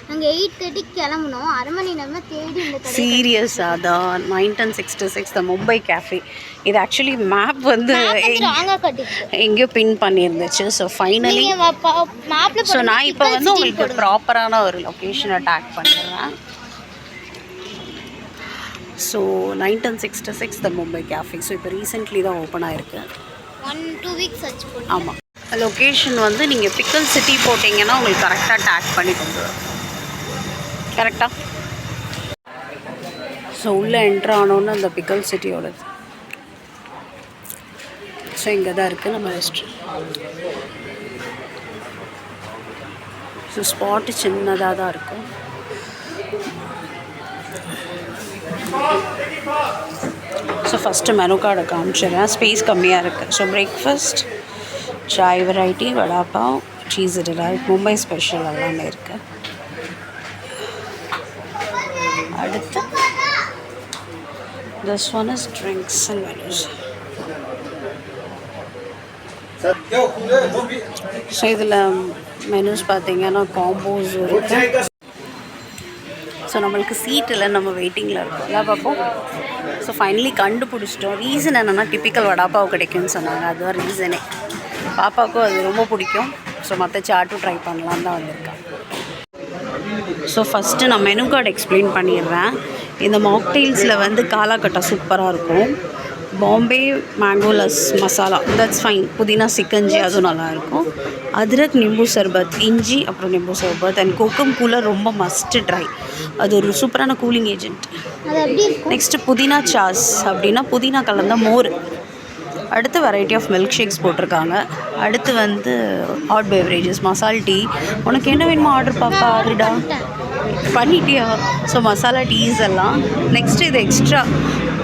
நாங்கள் 8:30 கிளம்பணும். அரை மணி நேரமாக தேடி இந்த கடை. சீரியஸா தான் 91066 த மும்பை கேஃபே. இது ஆக்சுவலி மேப் வந்து எங்கேயோ பின் பண்ணியிருந்துச்சு. ஸோ ஃபைனலி ஸோ நான் இப்போ வந்து உங்களுக்கு ப்ராப்பரான ஒரு லொக்கேஷனை டேக் பண்ணிடுறேன். ஸோ 91066 த மும்பை கேஃபே. ஸோ இப்போ ரீசெண்ட்லி தான் ஓப்பன் ஆகிருக்கு. 1-2 வீக்ஸ் ஆச்சு. ஆமாம், லொக்கேஷன் வந்து நீங்கள் பிக்கல் சிட்டி போட்டிங்கன்னா உங்களுக்கு கரெக்டாக டேக் பண்ணி கொண்டு வரும். கரெக்டாக ஸோ உள்ளே என்ட்ரு ஆனோன்னு அந்த பிக்கல் சிட்டியோடது. ஸோ இங்கே தான் இருக்குது நம்ம ரெஸ்டாரண்ட். ஸோ ஸ்பாட்டு சின்னதாக தான் இருக்கும். ஸோ ஃபஸ்ட்டு மெனு கார்டை காமிச்சிடுறேன். ஸ்பேஸ் கம்மியாக இருக்குது. So breakfast, chai variety, vada pav, cheese delight, Mumbai special எல்லாமே இருக்குது. அடுத்து this one is drinks and menus. So இதில் மெனுஸ் பார்த்தீங்கன்னா காம்போஸ் இருக்குது. ஸோ நம்மளுக்கு சீட்டில் நம்ம வெயிட்டிங்கில் இருக்கோம் எல்லாம் பார்ப்போம். ஸோ ஃபைனலி கண்டுபிடிச்சிட்டோம். ரீசன் என்னென்னா டிப்பிக்கல் வடாப்பாவு கிடைக்கும்னு சொன்னாங்க. அதுதான் ரீசனே. பாப்பாவுக்கும் அது ரொம்ப பிடிக்கும். ஸோ மற்ற சாட்டும் ட்ரை பண்ணலான்னு தான் வந்திருக்கேன். ஸோ ஃபஸ்ட்டு நான் மெனு கார்டு எக்ஸ்பிளைன் பண்ணிடுறேன். இந்த மாக்டெயில்ஸில் வந்து காலாக்கட்டா சூப்பராக இருக்கும். பாம்பே மேங்கோலஸ் மசாலா, தட்ஸ் ஃபைன். புதினா சிக்கஞ்சி அதுவும் நல்லாயிருக்கும். அதிரக் நிம்பு சர்பத், இஞ்சி அப்புறம் நிம்பு சர்பத் அண்ட் கோக்கம் கூலர் ரொம்ப மஸ்ட்டு ட்ரை. அது ஒரு சூப்பரான cooling agent. Next pudina chaas அப்படின்னா புதினா கலந்த மோர். அடுத்து வெரைட்டி ஆஃப் மில்க் ஷேக்ஸ் போட்டிருக்காங்க. அடுத்து வந்து ஹாட் பெவரேஜஸ், மசால் டீ. உனக்கு என்ன வேணுமோ ஆர்டர் பாப்பா ஆர்டா பண்ணிட்டியா? ஸோ மசாலா டீஸ் எல்லாம். நெக்ஸ்ட்டு இது எக்ஸ்ட்ரா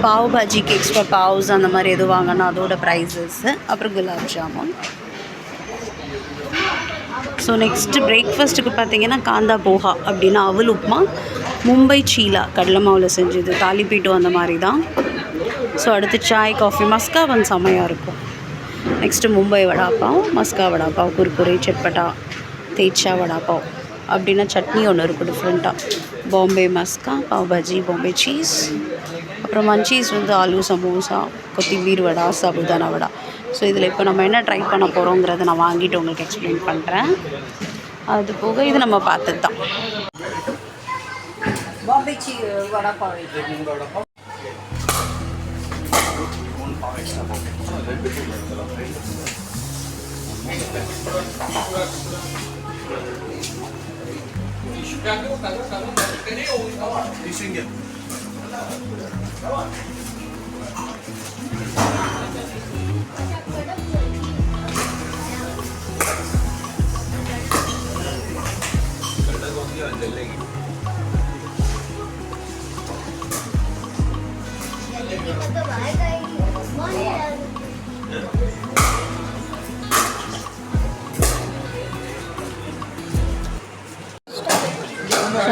பாவ் பாஜிக்கு எக்ஸ்ட்ரா பாவ்ஸ் அந்த மாதிரி எது வாங்கினா அதோட ப்ரைஸஸ்ஸு. அப்புறம் குலாப் ஜாமுன். ஸோ நெக்ஸ்ட்டு பிரேக்ஃபாஸ்ட்டுக்கு பார்த்தீங்கன்னா காந்தா போஹா அப்படின்னா அவல் உப்புமா, மும்பை சீலா கடலை மாவில் செஞ்சது, தாலிப்பீட்டும் அந்த மாதிரி தான். ஸோ அடுத்து சாய் காஃபி, மஸ்கா பன் செம்மையாக இருக்கும். நெக்ஸ்ட்டு மும்பை வடாப்பாவ், மஸ்கா வடாப்பாவ், குர்குரே, சட்பட்டா, தேச்சா வடாப்பாவ் அப்படின்னா சட்னி ஒன்று இருக்கும் டிஃப்ரெண்ட்டாக. பாம்பே மஸ்கா, பாவ் பாஜி, பாம்பே சீஸ், அப்புறம் மஞ்சீஸ் வந்து ஆலு சமோசா, கொத்திமீர் வடா, சாபுதானா வடா. ஸோ இதில் இப்போ நம்ம என்ன ட்ரை பண்ண போகிறோங்கிறத நான் வாங்கிட்டு உங்களுக்கு எக்ஸ்பிளைன் பண்ணுறேன். அது போக இது நம்ம பார்த்தது தான். பாம்பே வடாப்பாவ்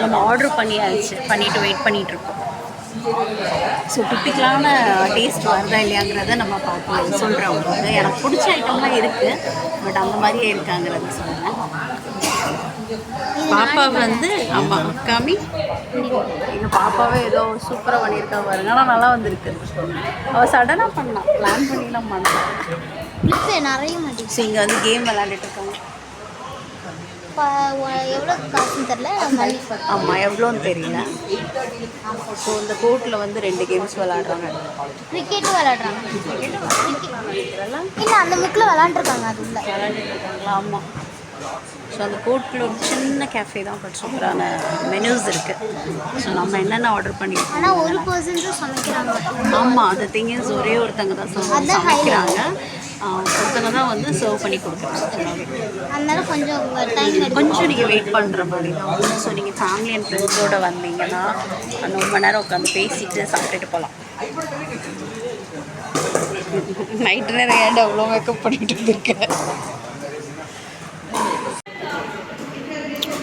நம்ம ஆர்டர் பண்ணிட்டு வெயிட் பண்ணிகிட்ருக்கோம். ஸோ டிப்பிக்கலான டேஸ்ட் வருதா இல்லையாங்கிறத நம்ம பார்க்கலாம். சொல்கிறேன் உங்களுக்கு. எனக்கு பிடிச்ச ஐட்டம்லாம் இருக்குது, பட் அந்த மாதிரியே இருக்காங்கிறத சொல்கிறேன். பாப்பா வந்து ஆமாம் காமி எங்கள் பாப்பாவே ஏதோ சூப்பராக பண்ணியிருக்கா பாருங்க. ஆனால் நல்லா வந்திருக்கு. அவள் சடனாக பண்ணான், பிளான் பண்ணிலாம் பண்ணலாம். நிறைய மாட்டேங்குது. ஸோ இங்கே வந்து கேம் விளையாண்டுட்டு இருக்காங்க. எவ்வளோ காசுன்னு தெரில. ஆமாம், எவ்வளோன்னு தெரியல. ஸோ இந்த கோர்ட்டில் வந்து 2 கேம்ஸ் விளையாடுறாங்க. கிரிக்கெட்டும் விளையாடுறாங்க. இல்லை, அந்த முக்கில் விளையாண்டுருக்காங்க. அது உள்ள விளையாண்டுட்டு இருக்காங்களா? ஆமாம். ஸோ அந்த கோர்ட்டில் ஒரு சின்ன கேஃபே தான், பட் சூப்பரான மெனூஸ் இருக்குது. ஸோ நம்ம என்னென்ன ஆர்டர் பண்ணியிருக்கோம். ஆனால் ஒரு பர்சன் தான் சமைக்கிறாங்க. ஆமாம், அது திங்ஸ் ஒரே ஒருத்தங்க தான் சமைக்கிறாங்க. ஒருத்தங்க தான் வந்து சர்வ் பண்ணி கொடுக்குறாங்க. அதனால கொஞ்சம் டைம் கொஞ்சம் நீங்கள் வெயிட் பண்ணுற மாதிரி தான். ஸோ நீங்கள் ஃபேமிலி அண்ட் ஃப்ரெண்ட்ஸோடு வந்தீங்கன்னா அந்த 1 மணி நேரம் உட்காந்து பேசிட்டு சாப்பிட்டுட்டு போகலாம். நைட்டு நேரம் ஏன்டா அவ்வளோ மேக்கப் பண்ணிட்டு இருந்திருக்கேன்.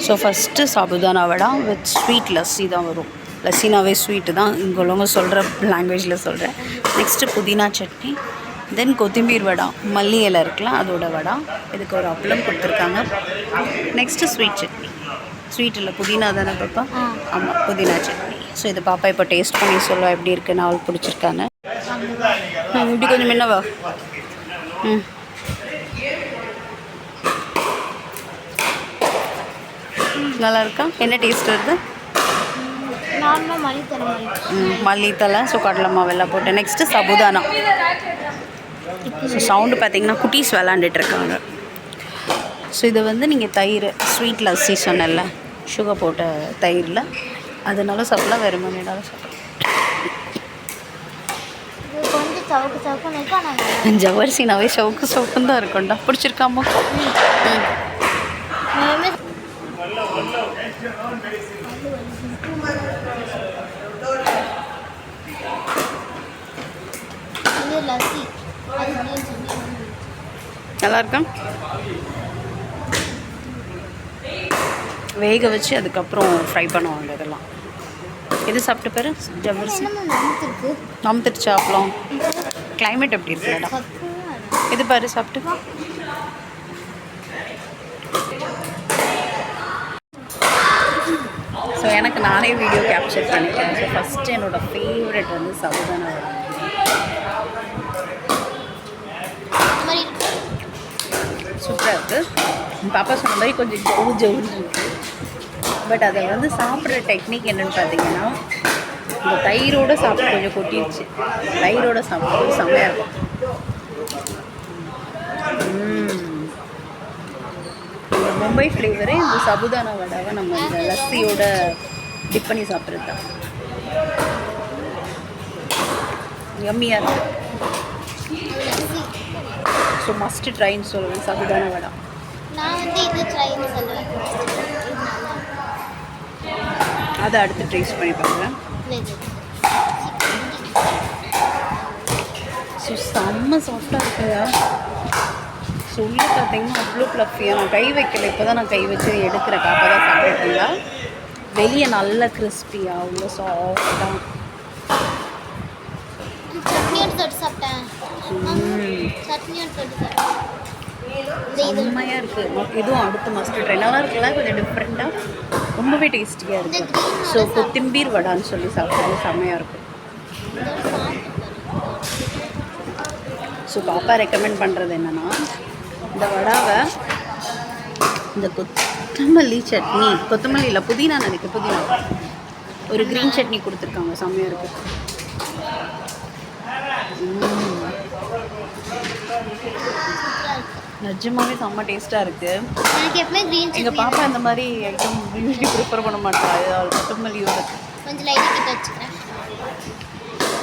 So first sabudana vada with sweet lassi தான் வரும். லஸ்ஸினாவே ஸ்வீட்டு தான் இங்கே உள்ளவங்க சொல்கிற லாங்குவேஜில் சொல்கிறேன். நெக்ஸ்ட்டு புதினா சட்னி, தென் கொத்திமீர் வடா, மல்லி இலை இருக்கலாம் அதோட வடா. இதுக்கு ஒரு அப்பளம் கொடுத்துருக்காங்க. Next sweet chutney. ஸ்வீட் இல்லை புதினா தானே பாப்பா? ஆமாம், புதினா சட்னி. ஸோ இது பாப்பா இப்போ டேஸ்ட் பண்ணி சொல்லுவா எப்படி இருக்குன்னு, அவளுக்கு பிடிச்சிருக்கான்னு. இப்படி கொஞ்சம் முன்னவா. நல்லா இருக்கா? என்ன டேஸ்ட் வருது? நார்மலாக மல்லித்தலை மாதிரி. மல்லித்தலை. ஸோ கடலை மாவெல்லாம் போட்டு. நெக்ஸ்ட்டு சபுதானா. ஸோ சவுண்டு பார்த்தீங்கன்னா குட்டீஸ் விளாண்டுட்டு இருக்காங்க. ஸோ இது வந்து நீங்கள் தயிர் ஸ்வீட் லஸ்ஸி சொன்னல, சுகர் போட்ட தயிரில், அதனால சாப்பிடலாம், வேறு மாதிரினாலும் சாப்பிடலாம். கொஞ்சம் சவுக்கு சவுக்குன்னு இருக்கு. ஆனால் ஜவர்சினாவே சவுக்கு சவுக்குன்னு தான் இருக்கும்டா. பிடிச்சிருக்காமா? லஸ்ஸி நல்லா இருக்கா? வேக வச்சு அதுக்கப்புறம் ஃப்ரை பண்ணுவாங்க இதெல்லாம். எது சாப்பிட்டு பாரு? ஜவர்சி. நம்புத்துருச்சு அப்பளம். கிளைமேட் எப்படி இருக்குல்லடா? இது பாரு சாப்பிட்டு. ஸோ எனக்கு நானே வீடியோ கேப்சர் பண்ணிட்டேன். ஸோ ஃபஸ்ட்டு என்னோடய ஃபேவரெட் வந்து சபுதானா வடை. சூப்பராக இருக்குது. பாப்பா சொன்ன மாதிரி கொஞ்சம் ஜவுன்னு இருக்குது. பட் அதை வந்து சாப்பிட்ற டெக்னிக் என்னென்னு பார்த்தீங்கன்னா, இந்த தயிரோடு சாப்பிட்டு கொஞ்சம் கொட்டிடுச்சு. தயிரோடு சாப்பிட்றது செம்மையாக இருக்கும். இந்த மும்பை ஃப்ளேவரே இந்த சபுதானா வடாவை நம்ம இந்த லஸ்ஸியோட டிப் பண்ணி சாப்பிட்றது தான் யம்மியாக இருக்குது. ஸோ மஸ்ட் ட்ரைன்னு சொல்லுவேன் சபுதானா வடை. நான் வந்து இது ட்ரைன்னு சொல்லுவேன். அதை அடுத்து டேஸ்ட் பண்ணி பார்க்குறேன். ஸோ செம்ம சாஃப்டாக இருக்குதா. ஸோ உள்ளே பார்த்தீங்கன்னா அவ்வளோ ஃப்ளஃபியாக. நான் கை வைக்கல, இப்போ தான் நான் கை வச்சு எடுக்கிற காப்பா தான் சாப்பிட்றீங்களா. வெளியே நல்ல கிறிஸ்பியாக அவ்வளோ சாஃப்டாக. செம்மையாக இருக்குது. இதுவும் அடுத்த மஸ்ட் ட்ரை. நல்லா இருக்குல்ல, கொஞ்சம் டிஃப்ரெண்ட்டாக, ரொம்பவே டேஸ்டியாக இருக்குது. ஸோ கொத்திம்பீர் வடான்னு சொல்லி சாப்பிட்றது செம்மையாக இருக்கும். ஸோ பாப்பா ரெக்கமெண்ட் பண்ணுறது என்னென்னா, இந்த வடாவை இந்த கொத்தமல்லி சட்னி, கொத்தமல்லி இல்லை புதினா நினைக்க, புதினா ஒரு க்ரீன் சட்னி கொடுத்துருக்காங்க, செம்மையாக இருக்குது. நிஜமாவே செம்ம டேஸ்ட்டாக இருக்குது. எங்கள் பாப்பா இந்த மாதிரி ஐட்டம் யூஸ்வலி ப்ரிஃபர் பண்ண மாட்டாள். அவளுக்கு கொத்தமல்லியோட கொஞ்சம் லைட்டாக கிட்ட வச்சுக்கிறேன்.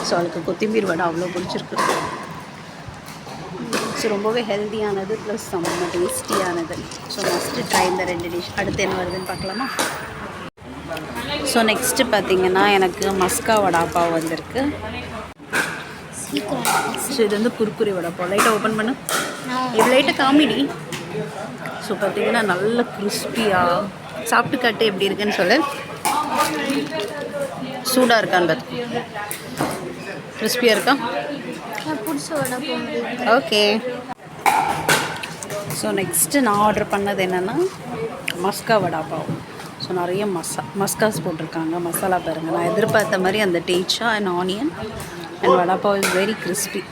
ஸோ அவளுக்கு கொத்தமல்லி வடை அவ்வளோ பிடிச்சிருக்கு. ஸோ ரொம்பவே ஹெல்த்தியானது ப்ளஸ் செம்ம டேஸ்டியானது. ஸோ மஸ்ட்டு ட்ரை இந்த 2 டிஷ். அடுத்து என்ன வருதுன்னு பார்க்கலாமா? ஸோ நெக்ஸ்ட்டு பார்த்திங்கன்னா எனக்கு மஸ்கா வடாப்பாவ் வந்திருக்கு. ஸோ இது வந்து குர்குரி வடாப்பாவ். லைட்டாக ஓப்பன் பண்ணு. இது லைட்டாக காமெடி. ஸோ பார்த்திங்கன்னா நல்ல கிறிஸ்பியாக சாப்பிட்டு காட்டு எப்படி இருக்குன்னு சொல்லு. சூடாக இருக்கான்னு பார்த்து. கிறிஸ்பியாக இருக்கா? ஓகே. ஸோ நெக்ஸ்ட்டு நான் ஆர்டர் பண்ணது என்னென்னா மஸ்கா வடாப்பாவ். ஸோ நிறைய மஸ்காஸ் போட்டிருக்காங்க. மசாலா பாருங்கள். நான் எதிர்பார்த்த மாதிரி அந்த thecha and onion and vada pav is very crispy.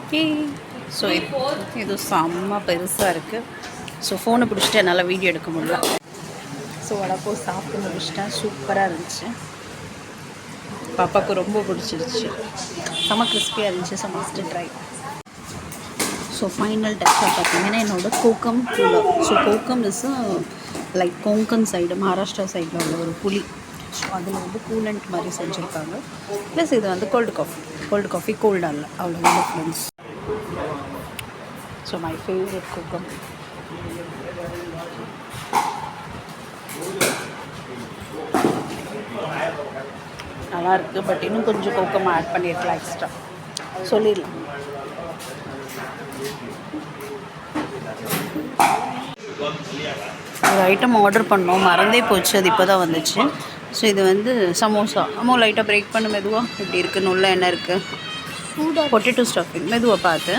Okay. So இது செம்ம பெருசாக இருக்குது. ஸோ ஃபோனை பிடிச்சிட்டு என்னால் வீடியோ எடுக்க முடியல. ஸோ வடாப்பாவ் சாப்பிட்டு முடிச்சிட்டேன். சூப்பராக இருந்துச்சு. பாப்பாவுக்கு ரொம்ப பிடிச்சிருச்சு. செம்ம கிறிஸ்பியாக இருந்துச்சு. So must try. So final டச்சாக பார்த்தீங்கன்னா என்னோடய kokum cooler. So kokum is like Konkan side, Maharashtra சைடில் உள்ள ஒரு புளி. ஸோ அதில் வந்து கூலண்ட் மாதிரி செஞ்சுருக்காங்க. ப்ளஸ் இது வந்து கோல்டு காஃபி கோல்டாக இல்லை, அவ்வளோ difference. So my favourite kokum. நல்லாயிருக்கு. பட் இன்னும் கொஞ்சம் கோக்கம் ஆட் பண்ணியிருக்கலாம் எக்ஸ்ட்ரா. சொல்லிடலாம். ஒரு ஐட்டம் ஆர்டர் பண்ணோம், மறந்தே போச்சு. அது இப்போ தான் வந்துச்சு. ஸோ இது வந்து சமோசா. அம்மா லைட்டாக பிரேக் பண்ண மெதுவாக. இப்படி இருக்குன்னு உள்ள என்ன இருக்குது? Potato stuffing. மெதுவாக பார்த்து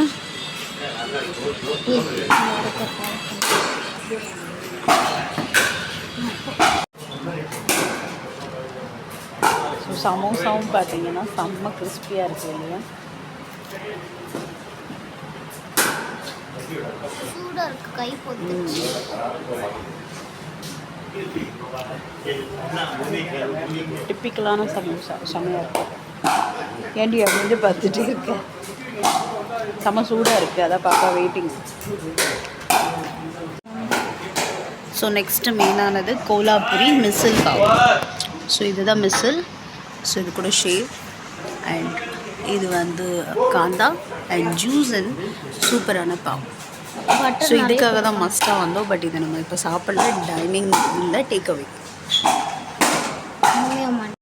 ஸோ சமோசாவும் பார்த்தீங்கன்னா செம்ம கிறிஸ்பியாக இருக்குது இல்லையா? சூடாக இருக்கு, கை பொத்துச்சு. டிப்பிக்கலான சமோசா செம்மையாக இருக்கும். ஏன்டி அப்படின்னு பார்த்துட்டு இருக்கேன். செம்ம சூடாக இருக்குது, அதான் பாப்பா வெயிட்டிங். ஸோ நெக்ஸ்ட்டு மெயினானது கோலாபுரி மிசில் பாவ். ஸோ இதுதான் மிசில். ஸோ இது கூட ஷேவ் அண்ட் இது வந்து காந்தா அண்ட் ஜூஸ் அண்ட் சூப்பரான பாவ். ஸோ இதுக்காக தான் மஸ்ட்டாக வந்தோம். பட் இதை நம்ம இப்போ சாப்பிடல, டைனிங் இல்லை, டேக் அவே.